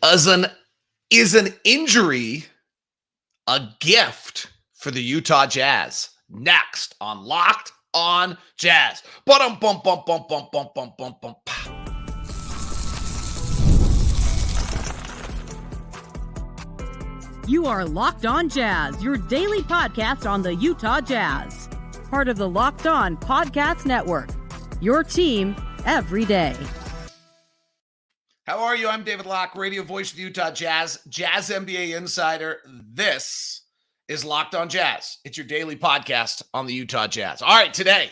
Is an injury a gift for the Utah Jazz? Next on Locked on Jazz. Bum bum bum bum bum bum bum bum bum. You are Locked On Jazz, your daily podcast on the Utah Jazz. Part of the Locked On Podcast Network. Your team every day. How are you? I'm David Locke, radio voice of the Utah Jazz, Jazz NBA insider. This is Locked On Jazz. It's your daily podcast on the Utah Jazz. All right, today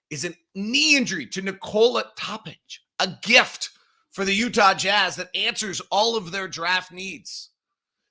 is a knee injury to Nikola Topic, a gift for the Utah Jazz that answers all of their draft needs.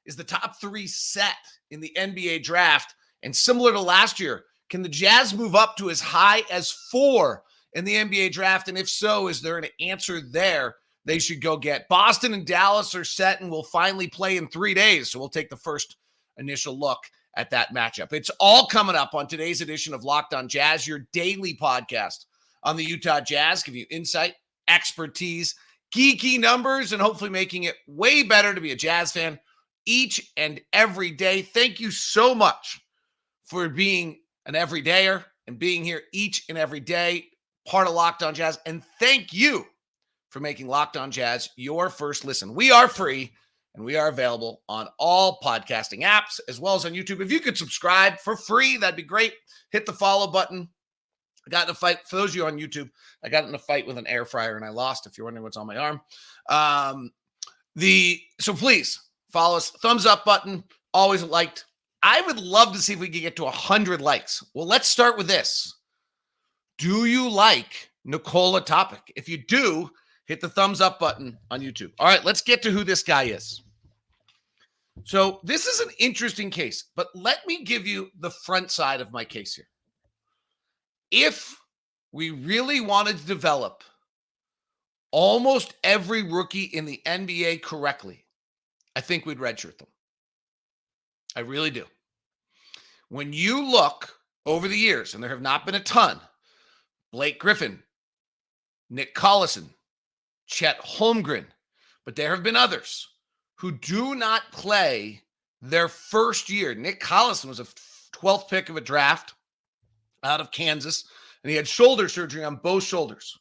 Is the top three set in the NBA draft? And similar to last year, can the Jazz move up to as high as 4 in the NBA draft? And if so, is there an answer there they should go get? Boston and Dallas are set and will finally play in 3 days. So we'll take the first initial look at that matchup. It's all coming up on today's edition of Locked On Jazz, your daily podcast on the Utah Jazz, give you insight, expertise, geeky numbers, and hopefully making it way better to be a Jazz fan each and every day. Thank you so much for being an everydayer and being here each and every day, part of Locked On Jazz. And thank you for making Locked On Jazz your first listen. We are free and we are available on all podcasting apps as well as on YouTube. If you could subscribe for free, that'd be great. Hit the follow button. I got in a fight. For those of you on YouTube, I got in a fight with an air fryer and I lost, if you're wondering what's on my arm. So please follow us. Thumbs up button, always liked. I would love to see if we could get to 100 likes. Well, let's start with this. Do you like Nikola Topic? If you do, hit the thumbs up button on YouTube. All right, let's get to who this guy is. So this is an interesting case, but let me give you the front side of my case here. If we really wanted to develop almost every rookie in the NBA correctly, I think we'd redshirt them. I really do. When you look over the years, and there have not been a ton, Blake Griffin, Nick Collison, Chet Holmgren, but there have been others who do not play their first year. Nick Collison was a 12th pick of a draft out of Kansas, and he had shoulder surgery on both shoulders.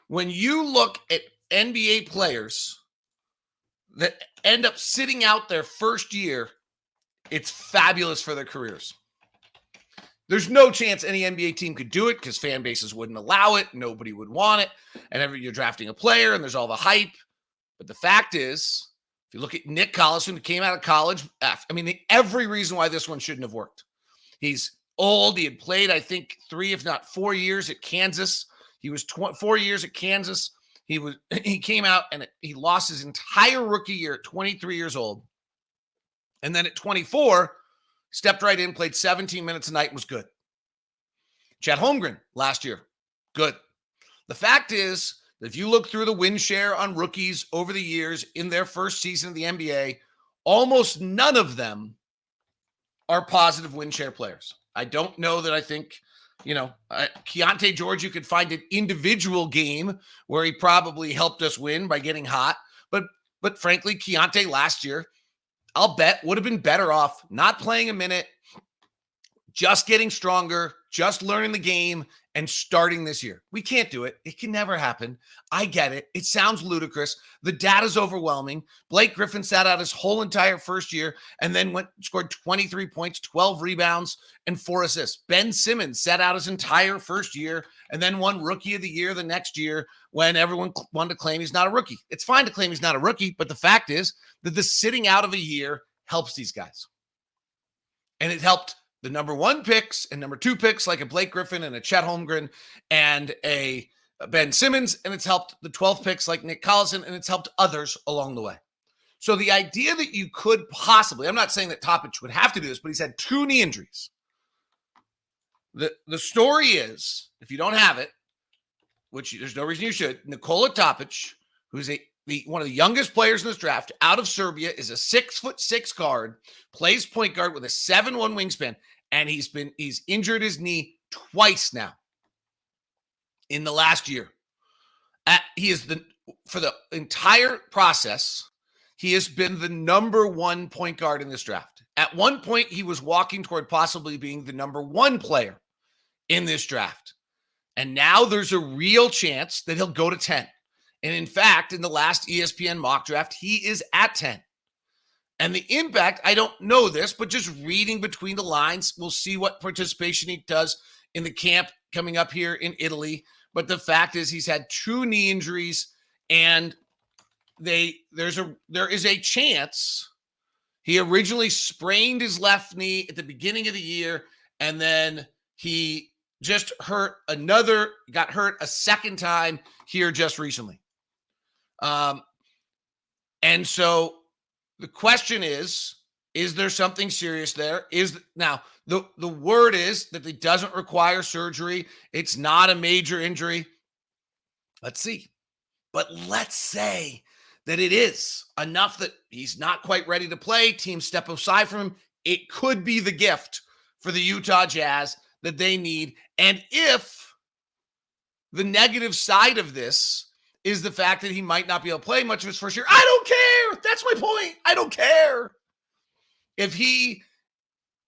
When you look at NBA players that end up sitting out their first year, it's fabulous for their careers. There's no chance any NBA team could do it because fan bases wouldn't allow it. Nobody would want it. And you're drafting a player and there's all the hype. But the fact is, if you look at Nick Collison, who came out of college, every reason why this one shouldn't have worked. He's old. He had played, I think, 3, if not 4 years at Kansas. He was 4 years at Kansas. He came out and he lost his entire rookie year at 23 years old. And then at 24, stepped right in, played 17 minutes a night and was good. Chet Holmgren last year, good. The fact is that if you look through the win share on rookies over the years in their first season of the NBA, almost none of are positive win share players. I don't know that I think, Keontae George, you could find an individual game where he probably helped us win by getting hot. But frankly, Keontae last year, I'll bet would have been better off not playing a minute, just getting stronger, just learning the game, and starting this year. We can't do it. It can never happen. I get it. It sounds ludicrous. The data's overwhelming. Blake Griffin sat out his whole entire first year and then scored 23 points, 12 rebounds, and 4 assists. Ben Simmons sat out his entire first year and then won Rookie of the Year the next year when everyone wanted to claim he's not a rookie. It's fine to claim he's not a rookie, but the fact is that the sitting out of a year helps these guys. And it helped the number 1 picks and number 2 picks like a Blake Griffin and a Chet Holmgren and a Ben Simmons, and it's helped the 12th picks like Nick Collison, and it's helped others along the way. So the idea that you could possibly, I'm not saying that Topic would have to do this, but he's had 2 knee injuries. The story is, if you don't have it, which there's no reason you should, Nikola Topic, who's one of the youngest players in this draft, out of Serbia, is a 6'6" guard, plays point guard with a 7'1" wingspan, and he's injured his knee twice now in the last year. He is for the entire process, he has been the number one point guard in this draft. At one point, he was walking toward possibly being the number one player in this draft. And now there's a real chance that he'll go to 10. And in fact, in the last ESPN mock draft, he is at 10. And the impact, I don't know this, but just reading between the lines, we'll see what participation he does in the camp coming up here in Italy. But the fact is he's had 2 knee injuries, and there is a chance he originally sprained his left knee at the beginning of the year, and then he just got hurt a second time here just recently. And so the question is there something serious there? Now the word is that it doesn't require surgery. It's not a major injury. Let's see. But let's say that it is enough that he's not quite ready to play. Teams step aside from him. It could be the gift for the Utah Jazz that they need. And if the negative side of this is the fact that he might not be able to play much of his first year, I don't care. That's my point. I don't care. If he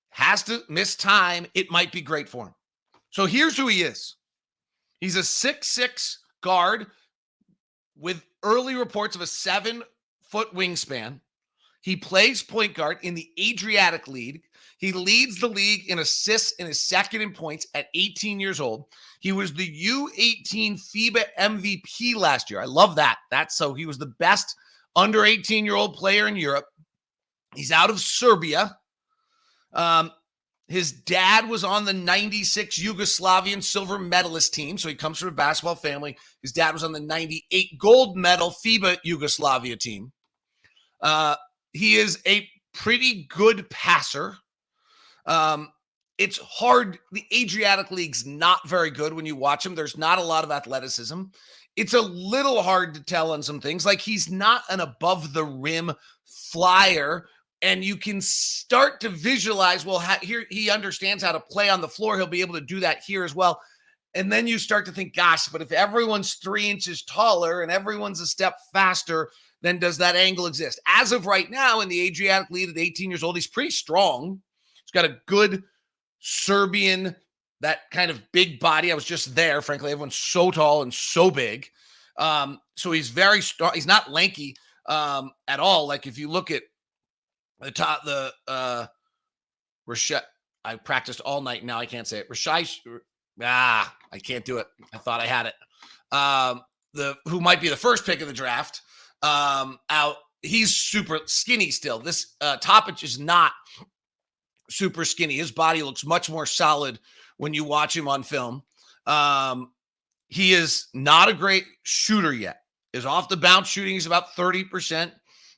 has to miss time, it might be great for him. So here's who he is. He's a 6'6" guard with early reports of a 7-foot wingspan. He plays point guard in the Adratic League. He leads the league in assists and is second in points at 18 years old. He was the U18 FIBA MVP last year. I love that. He was the best under 18-year-old player in Europe. He's out of Serbia. His dad was on the 96 Yugoslavian silver medalist team, so he comes from a basketball family. His dad was on the 98 gold medal FIBA Yugoslavia team. He is a pretty good passer. It's hard. The Adriatic League's not very good when you watch him. There's not a lot of athleticism. It's a little hard to tell on some things. Like, he's not an above the rim flyer, and you can start to visualize, well, here he understands how to play on the floor. He'll be able to do that here as well. And then you start to think, gosh, but if everyone's 3 inches taller and everyone's a step faster, then does that angle exist? As of right now, in the Adriatic League at 18 years old, he's pretty strong. He's got a good Serbian, that kind of big body. I was just there. Frankly, everyone's so tall and so big. So he's very strong. He's not lanky at all. Like, if you look at the top, Rashad, I practiced all night. Now I can't say it. I can't do it. I thought I had it. Who might be the first pick of the draft out. He's super skinny still. This Topic is not super skinny. His body looks much more solid when you watch him on film. He is not a great shooter yet. His off the bounce shooting is about 30%.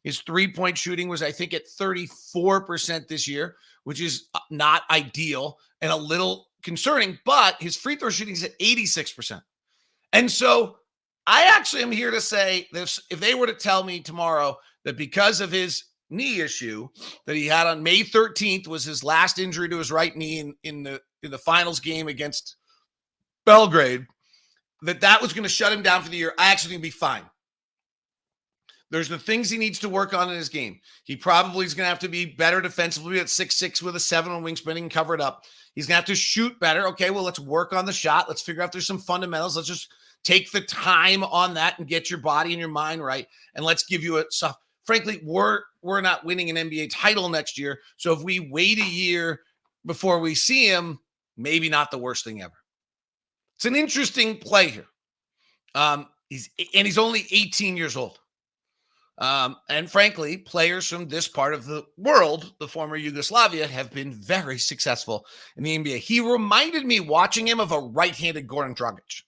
His 3-point shooting was, I think, at 34% this year, which is not ideal and a little concerning, but his free throw shooting is at 86%. And so I actually am here to say this: if they were to tell me tomorrow that because of his knee issue that he had on May 13th was his last injury to his right knee in the finals game against Belgrade, that was going to shut him down for the year, I actually think he'd be fine. There's the things he needs to work on in his game. He probably is going to have to be better defensively at 6'6" with a 7 on wingspan and cover it up. He's going to have to shoot better. Okay, well, let's work on the shot. Let's figure out if there's some fundamentals. Let's just take the time on that and get your body and your mind right. And let's give you a soft. Frankly, we're not winning an NBA title next year. So if we wait a year before we see him, maybe not the worst thing ever. It's an interesting play here. He's only 18 years old. And frankly, players from this part of the world, the former Yugoslavia, have been very successful in the NBA. He reminded me, watching him, of a right-handed Goran Dragic.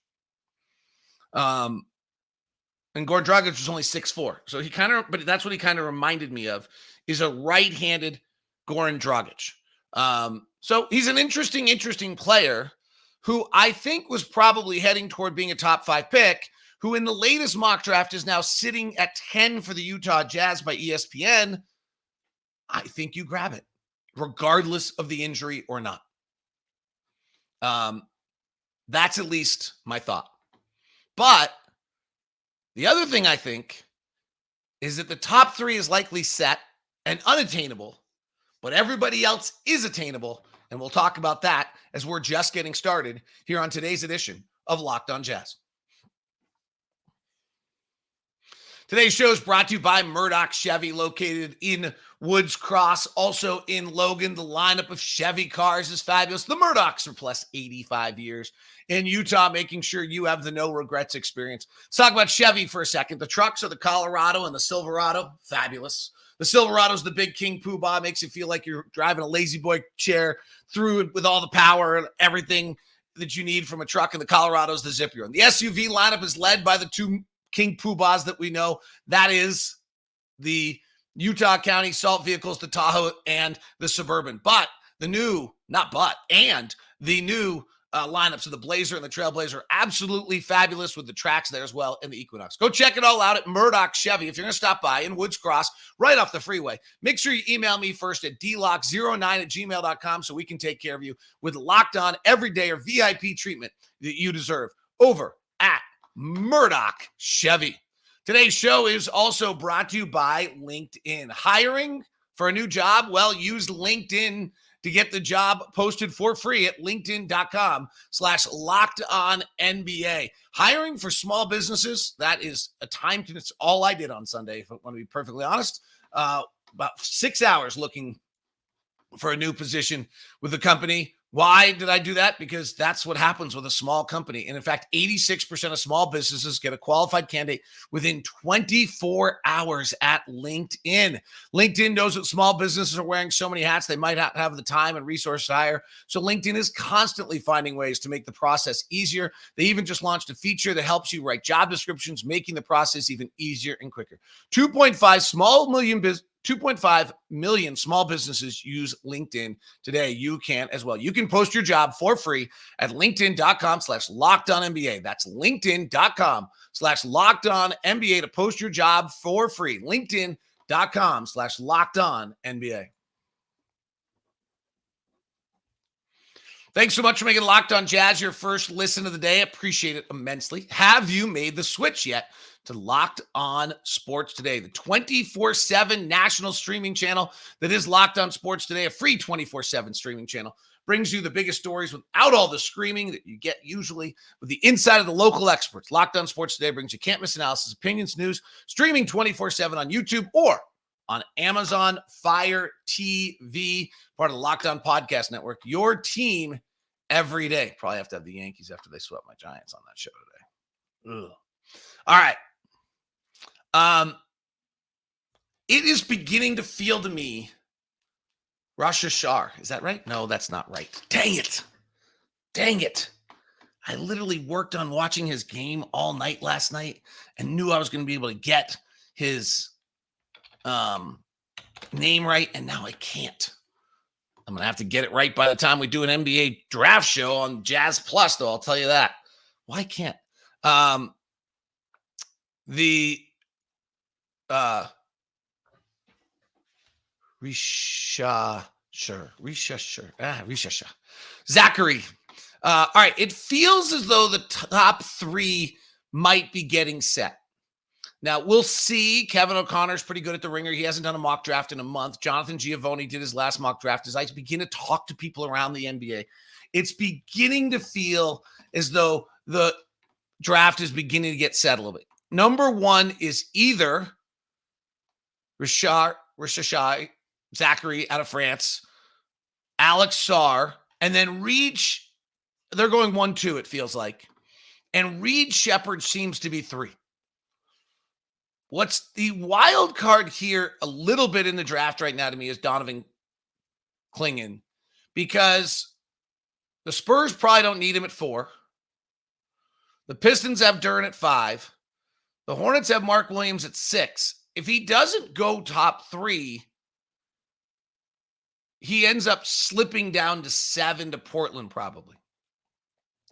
And Goran Dragic was only 6'4". So but that's what he kind of reminded me of, is a right-handed Goran Dragic. So he's an interesting player who I think was probably heading toward being a top 5 pick, who in the latest mock draft is now sitting at 10 for the Utah Jazz by ESPN. I think you grab it, regardless of the injury or not. That's at least my thought. But the other thing I think is that the top three is likely set and unattainable, but everybody else is attainable. And we'll talk about that as we're just getting started here on today's edition of Locked On Jazz. Today's show is brought to you by Murdoch Chevy, located in Woods Cross, also in Logan. The lineup of Chevy cars is fabulous. The Murdochs are plus 85 years in Utah, making sure you have the no regrets experience. Let's talk about Chevy for a second. The trucks are the Colorado and the Silverado. Fabulous. The Silverado is the big King Poobah. Makes you feel like you're driving a lazy boy chair through it with all the power and everything that you need from a truck. And the Colorado is the Zipper. And the SUV lineup is led by the two King Poobahs that we know. That is the Utah County Salt Vehicles, the Tahoe and the Suburban. But the new, the new lineups of the Blazer and the Trailblazer are absolutely fabulous with the tracks there as well and the Equinox. Go check it all out at Murdoch Chevy. If you're going to stop by in Woods Cross, right off the freeway, make sure you email me first at dlock09@gmail.com so we can take care of you with Locked On everyday or VIP treatment that you deserve over at Murdoch Chevy. Today's show is also brought to you by LinkedIn. Hiring for a new job? Well, use LinkedIn to get the job posted for free at linkedin.com/lockedonnba. Hiring for small businesses, that is a time to, it's all I did on Sunday, if I want to be perfectly honest. About 6 hours looking for a new position with the company. Why did I do that? Because that's what happens with a small company. And in fact, 86% of small businesses get a qualified candidate within 24 hours at LinkedIn. LinkedIn knows that small businesses are wearing so many hats, they might not have the time and resources to hire. So LinkedIn is constantly finding ways to make the process easier. They even just launched a feature that helps you write job descriptions, making the process even easier and quicker. 2.5 million small businesses use LinkedIn today. You can as well. You can post your job for free at linkedin.com/lockedonnba. That's linkedin.com/lockedonnba to post your job for free. linkedin.com/lockedonnba. Thanks so much for making Locked On Jazz your first listen of the day. Appreciate it immensely. Have you made the switch yet to Locked On Sports Today, the 24/7 national streaming channel that is Locked On Sports Today, a free 24/7 streaming channel? Brings you the biggest stories without all the screaming that you get usually with the insight of the local experts. Locked On Sports Today brings you can't miss analysis, opinions, news, streaming 24/7 on YouTube or on Amazon Fire TV, part of the Locked On Podcast Network. Your team every day. Probably have to have the Yankees after they swept my Giants on that show today. Ugh. All right. It is beginning to feel to me, Rosh Hashanah. Is that right? No, that's not right. Dang it. I literally worked on watching his game all night last night and knew I was going to be able to get his name right, and now I can't. I'm going to have to get it right by the time we do an NBA draft show on Jazz Plus, though, I'll tell you that. Why can't? Risha. Zachary. All right. It feels as though the top three might be getting set. Now, we'll see. Kevin O'Connor's pretty good at the ringer. He hasn't done a mock draft in a month. Jonathan Giovanni did his last mock draft. As I begin to talk to people around the NBA, it's beginning to feel as though the draft is beginning to get set a little bit. Number one is either Rishashai, Zachary out of France, Alex Sarr, and then they're going 1-2, it feels like. And Reed Sheppard seems to be 3. What's the wild card here a little bit in the draft right now to me is Donovan Clingan, because the Spurs probably don't need him at 4. The Pistons have Duren at 5. The Hornets have Mark Williams at 6. If he doesn't go top 3, he ends up slipping down to 7 to Portland probably,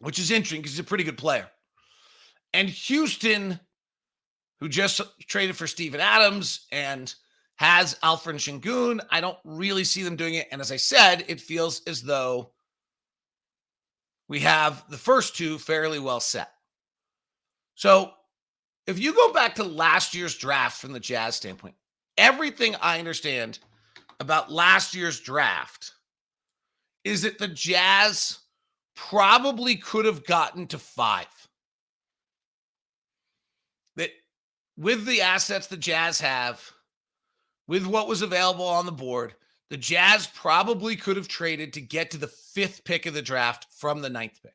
which is interesting because he's a pretty good player. And Houston, who just traded for Steven Adams and has Alfred Şengün, I don't really see them doing it. And as I said, it feels as though we have the first two fairly well set. So if you go back to last year's draft from the Jazz standpoint, everything I understand about last year's draft is that the Jazz probably could have gotten to 5. That with the assets the Jazz have, with what was available on the board, the Jazz probably could have traded to get to the 5th pick of the draft from the 9th pick.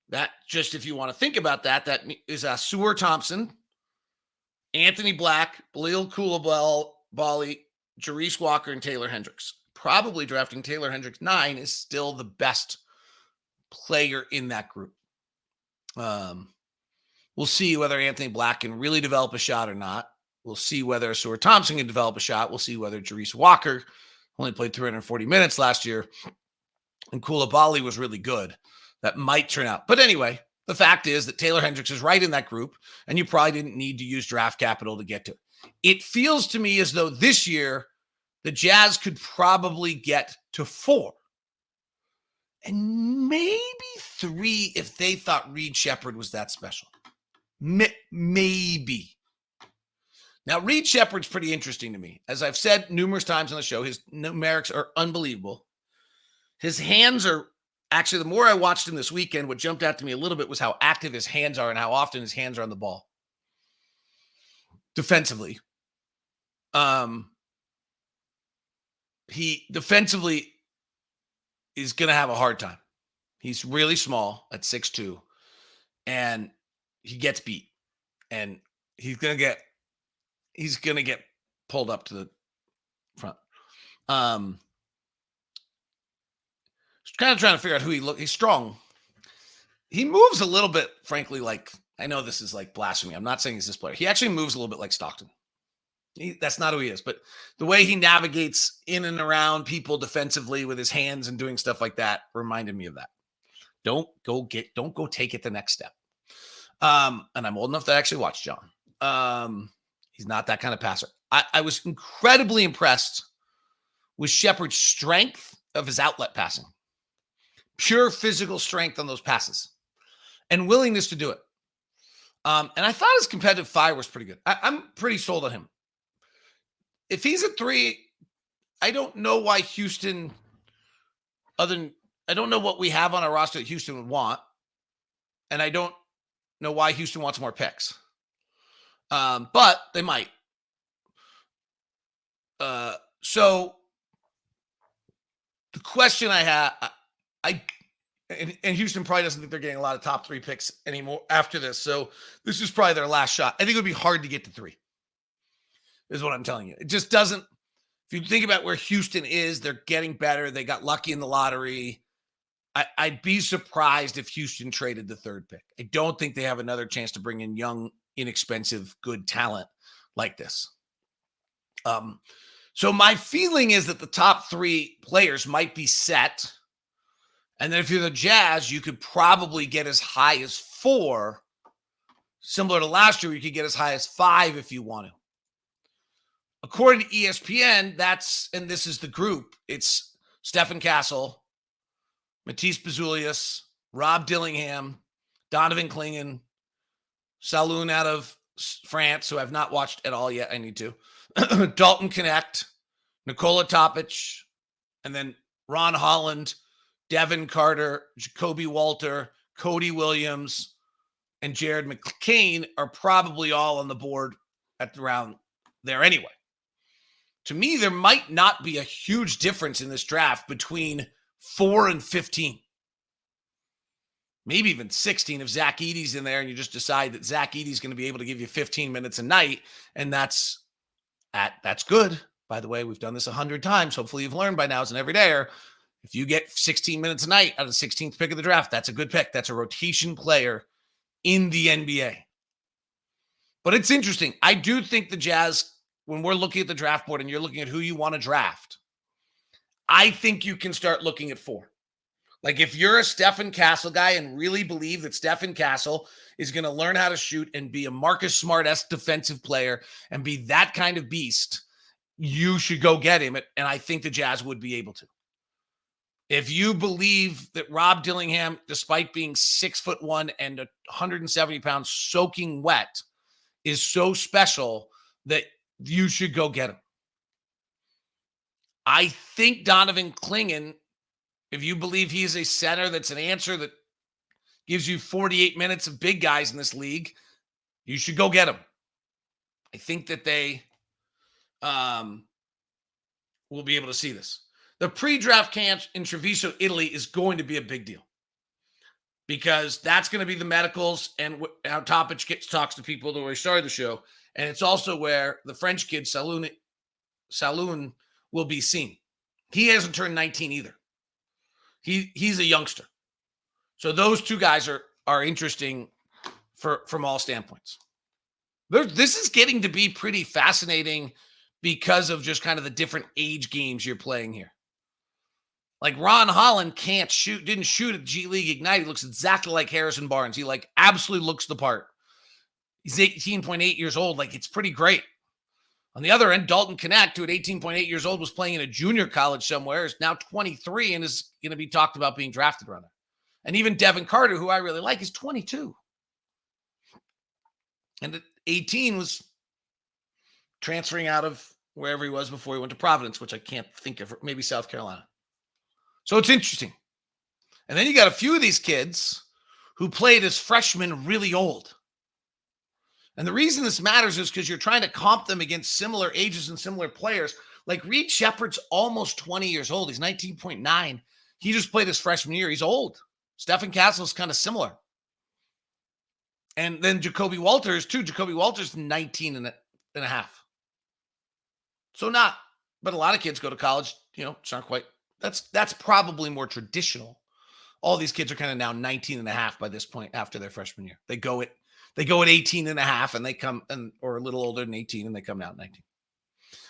That, just if you want to think about that, that is Ausar Thompson, Anthony Black, Bilal Coulibaly, Jarice Walker, and Taylor Hendricks. Probably drafting Taylor Hendricks 9 is still the best player in that group. We'll see whether Anthony Black can really develop a shot or not. We'll see whether Ausar Thompson can develop a shot. We'll see whether Jarice Walker only played 340 minutes last year, and Coulibaly was really good. That might turn out. But anyway, the fact is that Taylor Hendricks is right in that group, and you probably didn't need to use draft capital to get to it. It feels to me as though this year the Jazz could probably get to 4. And maybe 3 if they thought Reed Sheppard was that special. Maybe. Now, Reed Sheppard's pretty interesting to me. As I've said numerous times on the show, his numerics are unbelievable. His hands are, actually, the more I watched him this weekend, what jumped out to me a little bit was how active his hands are and how often his hands are on the ball. Defensively. He defensively is going to have a hard time. He's really small at 6'2", and he gets beat, and he's going to get pulled up to the front. Just kind of trying to figure out who he's strong. He moves a little bit, frankly, like, I know this is like blasphemy. I'm not saying he's this player. He actually moves a little bit like Stockton. That's not who he is, but the way he navigates in and around people defensively with his hands and doing stuff like that reminded me of that. Don't go take it the next step. And I'm old enough to actually watch John. He's not that kind of passer. I was incredibly impressed with Sheppard's strength of his outlet passing. Pure physical strength on those passes and willingness to do it. And I thought his competitive fire was pretty good. I'm pretty sold on him. If he's a 3, I don't know why Houston, I don't know what we have on our roster that Houston would want. And I don't know why Houston wants more picks. But they might. So the question I have, and Houston probably doesn't think they're getting a lot of top 3 picks anymore after this. So this is probably their last shot. I think it would be hard to get to 3, is what I'm telling you. It just doesn't. If you think about where Houston is, they're getting better. They got lucky in the lottery. I'd be surprised if Houston traded the 3rd pick. I don't think they have another chance to bring in young, inexpensive, good talent like this. So my feeling is that the top 3 players might be set. And then if you're the Jazz, you could probably get as high as 4. Similar to last year, you could get as high as 5 if you want to. According to ESPN, and this is the group, it's Stephen Castle, Matisse Bezulius, Rob Dillingham, Donovan Clingan, Saloon out of France, who I've not watched at all yet. I need to. Dalton Connect, Nikola Topic, and then Ron Holland, Devin Carter, Jacoby Walter, Cody Williams, and Jared McCain are probably all on the board at around there anyway. To me, there might not be a huge difference in this draft between 4 and 15. Maybe even 16 if Zach Edey's in there and you just decide that Zach Edey's going to be able to give you 15 minutes a night, and that's good. By the way, we've done this 100 times. Hopefully you've learned by now as an everydayer. If you get 16 minutes a night out of the 16th pick of the draft, that's a good pick. That's a rotation player in the NBA. But it's interesting. I do think the Jazz, when we're looking at the draft board and you're looking at who you want to draft, I think you can start looking at 4. Like if you're a Stephen Castle guy and really believe that Stephen Castle is going to learn how to shoot and be a Marcus Smart-esque defensive player and be that kind of beast, you should go get him. And I think the Jazz would be able to. If you believe that Rob Dillingham, despite being 6'1" and 170 pounds soaking wet, is so special that you should go get him. I think Donovan Clingan, if you believe he's a center that's an answer that gives you 48 minutes of big guys in this league, you should go get him. I think that they will be able to see this. The pre-draft camp in Treviso, Italy is going to be a big deal because that's going to be the medicals and how Topic talks to people the way we started the show. And it's also where the French kid, Saloon, will be seen. He hasn't turned 19 either. He's a youngster. So those two guys are interesting from all standpoints. This is getting to be pretty fascinating because of just kind of the different age games you're playing here. Like Ron Holland didn't shoot at G League Ignite. He looks exactly like Harrison Barnes. He absolutely looks the part. He's 18.8 years old. It's pretty great. On the other end, Dalton Knecht, who at 18.8 years old was playing in a junior college somewhere, is now 23 and is going to be talked about being drafted around there. And even Devin Carter, who I really like, is 22. And at 18 was transferring out of wherever he was before he went to Providence, which I can't think of, maybe South Carolina. So it's interesting. And then you got a few of these kids who played as freshmen really old. And the reason this matters is because you're trying to comp them against similar ages and similar players. Like Reed Sheppard's almost 20 years old. He's 19.9. He just played his freshman year. He's old. Stephen Castle's kind of similar. And then Jacoby Walters, too. Jacoby Walters, 19 and a half. So not, but a lot of kids go to college, it's not quite. That's probably more traditional. All these kids are kind of now 19 and a half by this point after their freshman year. They go at 18 and a half and they come or a little older than 18 and they come out 19.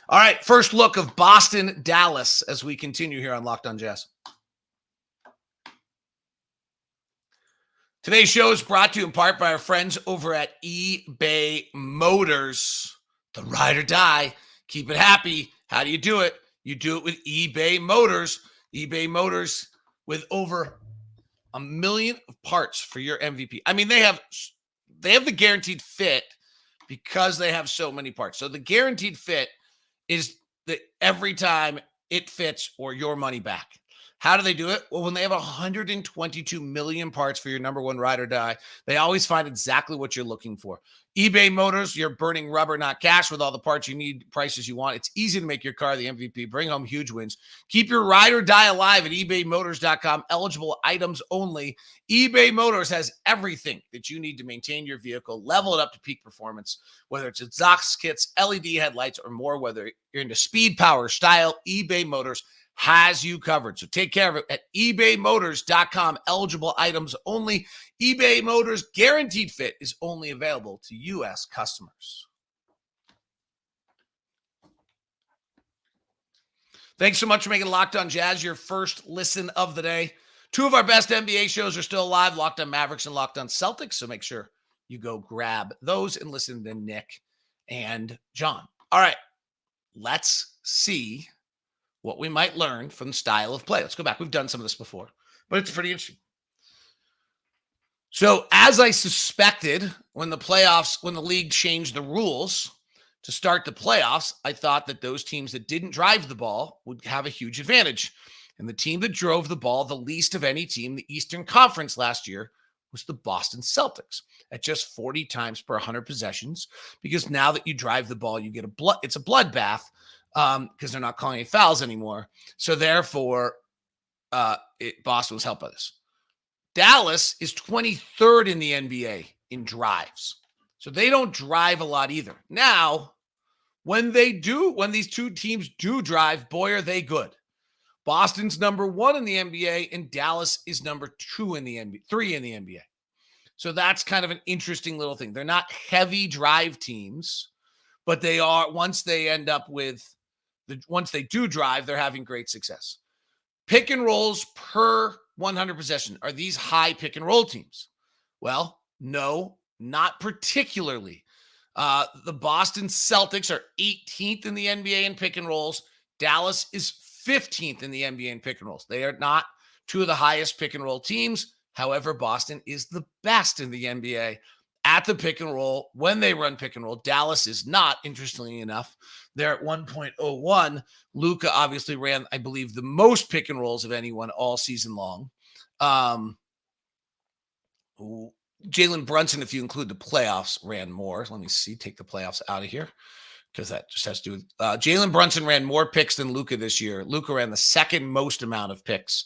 All right, first look of Boston, Dallas as we continue here on Locked On Jazz. Today's show is brought to you in part by our friends over at eBay Motors. The ride or die. Keep it happy. How do you do it? You do it with eBay Motors. eBay Motors with over 1 million parts for your MVP. I mean, they have the guaranteed fit because they have so many parts. So the guaranteed fit is that every time it fits or your money back. How do they do it? Well, when they have 122 million parts for your number one ride or die, they always find exactly what you're looking for. eBay Motors, you're burning rubber, not cash, with all the parts you need, prices you want. It's easy to make your car the MVP. Bring home huge wins. Keep your ride or die alive at ebaymotors.com. Eligible items only. eBay Motors has everything that you need to maintain your vehicle, level it up to peak performance, whether it's exhaust kits, LED headlights, or more, whether you're into speed, power, style, eBay Motors has you covered. So take care of it at ebaymotors.com. Eligible items only. eBay Motors guaranteed fit is only available to U.S. customers. Thanks so much for making Locked On Jazz your first listen of the day. Two of our best NBA shows are still alive, Locked On Mavericks and Locked On Celtics. So make sure you go grab those and listen to Nick and John. All right, let's see what we might learn from the style of play. Let's go back. We've done some of this before, but it's pretty interesting. So as I suspected, when the league changed the rules to start the playoffs, I thought that those teams that didn't drive the ball would have a huge advantage. And the team that drove the ball the least of any team, the Eastern Conference last year, was the Boston Celtics at just 40 times per 100 possessions. Because now that you drive the ball, you get it's a bloodbath. Because they're not calling it fouls anymore. So therefore, Boston was helped by this. Dallas is 23rd in the NBA in drives. So they don't drive a lot either. Now, when these two teams do drive, boy, are they good. Boston's number 1 in the NBA and Dallas is number 3 in the NBA. So that's kind of an interesting little thing. They're not heavy drive teams, but they are, once they do drive, they're having great success. Pick and rolls per 100 possession. Are these high pick and roll teams? Well, no, not particularly. The Boston Celtics are 18th in the NBA in pick and rolls. Dallas is 15th in the NBA in pick and rolls. They are not two of the highest pick and roll teams. However, Boston is the best in the NBA at the pick and roll when they run pick and roll. Dallas is not, interestingly enough. They're at 1.01. Luka obviously ran, I believe, the most pick and rolls of anyone all season long. Jalen Brunson, if you include the playoffs, ran more. Let me see. Take the playoffs out of here because that just has to do with Jalen Brunson ran more picks than Luka this year. Luka ran the second most amount of picks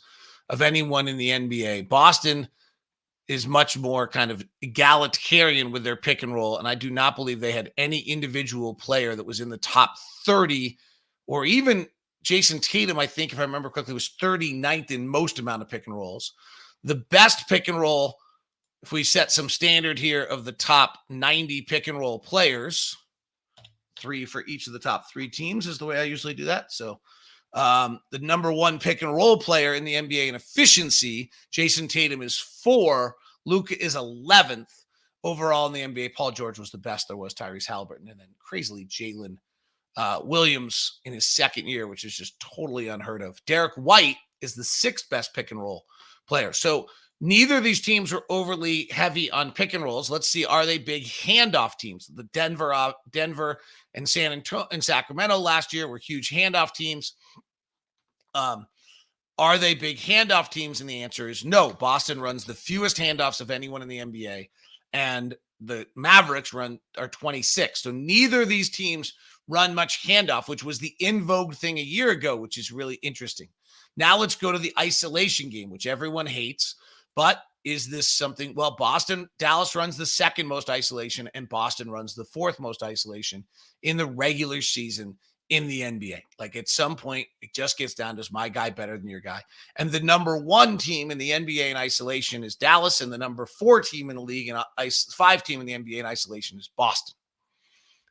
of anyone in the NBA. Boston is much more kind of egalitarian with their pick and roll, and I do not believe they had any individual player that was in the top 30, or even Jason Tatum, I think, if I remember correctly, was 39th in most amount of pick and rolls. The best pick and roll, if we set some standard here of the top 90 pick and roll players, 3 for each of the top 3 teams is the way I usually do that. So the number 1 pick and roll player in the NBA in efficiency, Jason Tatum, is 4. Luka is 11th overall in the NBA. Paul George was the best there was, Tyrese Halliburton, and then crazily Jalen Williams in his second year, which is just totally unheard of. Derek White is the 6th best pick and roll player. So neither of these teams were overly heavy on pick and rolls. Let's see, are they big handoff teams? The Denver and San Antonio and Sacramento last year were huge handoff teams. Are they big handoff teams? And the answer is no. Boston runs the fewest handoffs of anyone in the NBA, and the Mavericks are 26. So neither of these teams run much handoff, which was the in vogue thing a year ago, which is really interesting. Now let's go to the isolation game, which everyone hates. But is this something? Well, Dallas runs the 2nd most isolation, and Boston runs the 4th most isolation in the regular season in the NBA. Like at some point, it just gets down to, is my guy better than your guy? And the number 1 team in the NBA in isolation is Dallas, and the number 4 team in the league and 5 team in the NBA in isolation is Boston.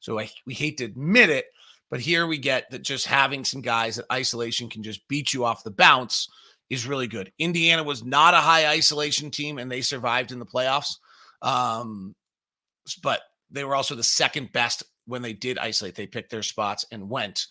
So we hate to admit it, but here we get that just having some guys that isolation can just beat you off the bounce is really good. Indiana was not a high isolation team, and they survived in the playoffs. But they were also the 2nd best when they did isolate. They picked their spots and went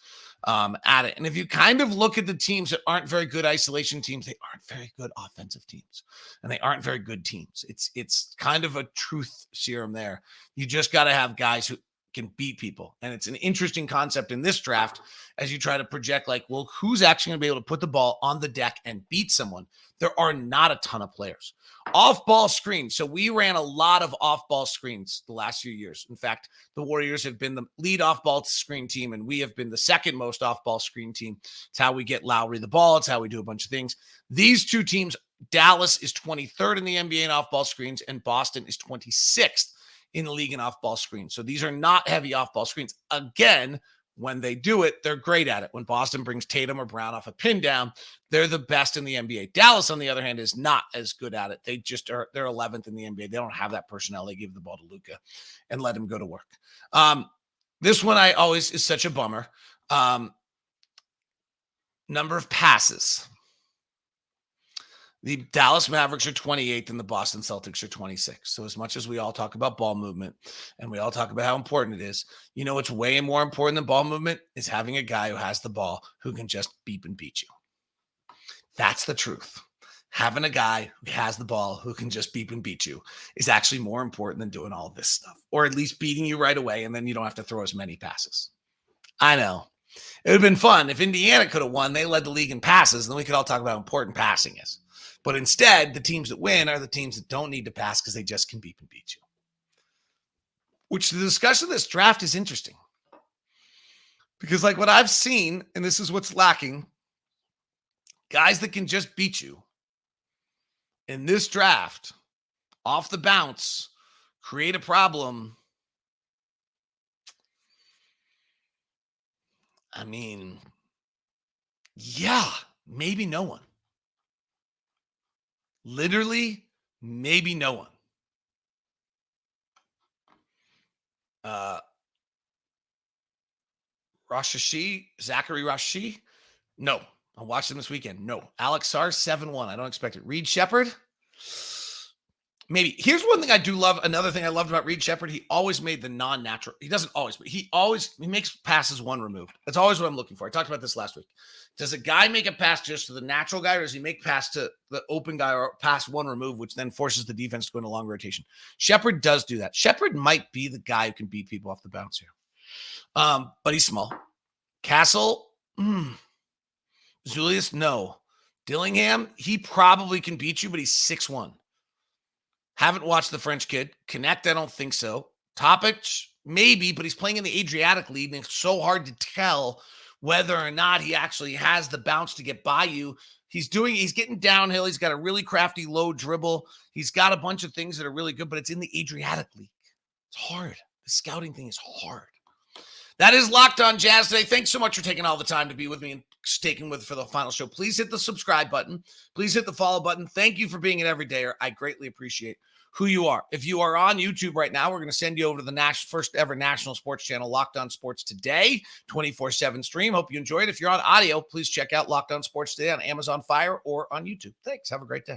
at it. And if you kind of look at the teams that aren't very good isolation teams, they aren't very good offensive teams, and they aren't very good teams. It's kind of a truth serum there. You just got to have guys who can beat people. And it's an interesting concept in this draft as you try to project, like, well, who's actually going to be able to put the ball on the deck and beat someone? There are not a ton of players. Off-ball screens. So we ran a lot of off-ball screens the last few years. In fact, the Warriors have been the lead off-ball screen team, and we have been the 2nd most off-ball screen team. It's how we get Lowry the ball. It's how we do a bunch of things. These 2 teams, Dallas is 23rd in the NBA in off-ball screens, and Boston is 26th in the league in off-ball screens. So these are not heavy off-ball screens. Again, when they do it, they're great at it. When Boston brings Tatum or Brown off a pin down, they're the best in the NBA. Dallas, on the other hand, is not as good at it. They're 11th in the NBA. They don't have that personnel. They give the ball to Luka and let him go to work. This one is such a bummer. Number of passes. The Dallas Mavericks are 28th and the Boston Celtics are 26. So as much as we all talk about ball movement and we all talk about how important it is, what's way more important than ball movement is having a guy who has the ball who can just beep and beat you. That's the truth. Having a guy who has the ball who can just beep and beat you is actually more important than doing all this stuff, or at least beating you right away, and then you don't have to throw as many passes. I know. It would have been fun if Indiana could have won. They led the league in passes, and then we could all talk about how important passing is. But instead, the teams that win are the teams that don't need to pass because they just can beep and beat you. Which the discussion of this draft is interesting. Because like what I've seen, and this is what's lacking, guys that can just beat you in this draft, off the bounce, create a problem. I mean, yeah, maybe no one. Literally, maybe no one. Zachary Rashashi? No. I watched him this weekend. No. Alex Sars, 7-1. I don't expect it. Reed Sheppard? Maybe. Here's one thing I do love. Another thing I loved about Reed Sheppard, he always made the non-natural. He doesn't always, but he makes passes one removed. That's always what I'm looking for. I talked about this last week. Does a guy make a pass just to the natural guy, or does he make pass to the open guy or pass one remove, which then forces the defense to go into long rotation? Sheppard does do that. Sheppard might be the guy who can beat people off the bounce here. But he's small. Castle, Julius, no. Dillingham, he probably can beat you, but he's 6'1". Haven't watched the French kid. Connect, I don't think so. Topic, maybe, but he's playing in the Adriatic League, and it's so hard to tell whether or not he actually has the bounce to get by you. He's getting downhill. He's got a really crafty low dribble. He's got a bunch of things that are really good, but it's in the Adriatic League. It's hard. The scouting thing is hard. That is Locked On Jazz today. Thanks so much for taking all the time to be with me and sticking with for the final show. Please hit the subscribe button. Please hit the follow button. Thank you for being an everydayer. I greatly appreciate who you are. If you are on YouTube right now, we're going to send you over to the first ever national sports channel, Locked On Sports Today, 24/7 stream. Hope you enjoyed. If you're on audio, please check out Locked On Sports Today on Amazon Fire or on YouTube. Thanks. Have a great day.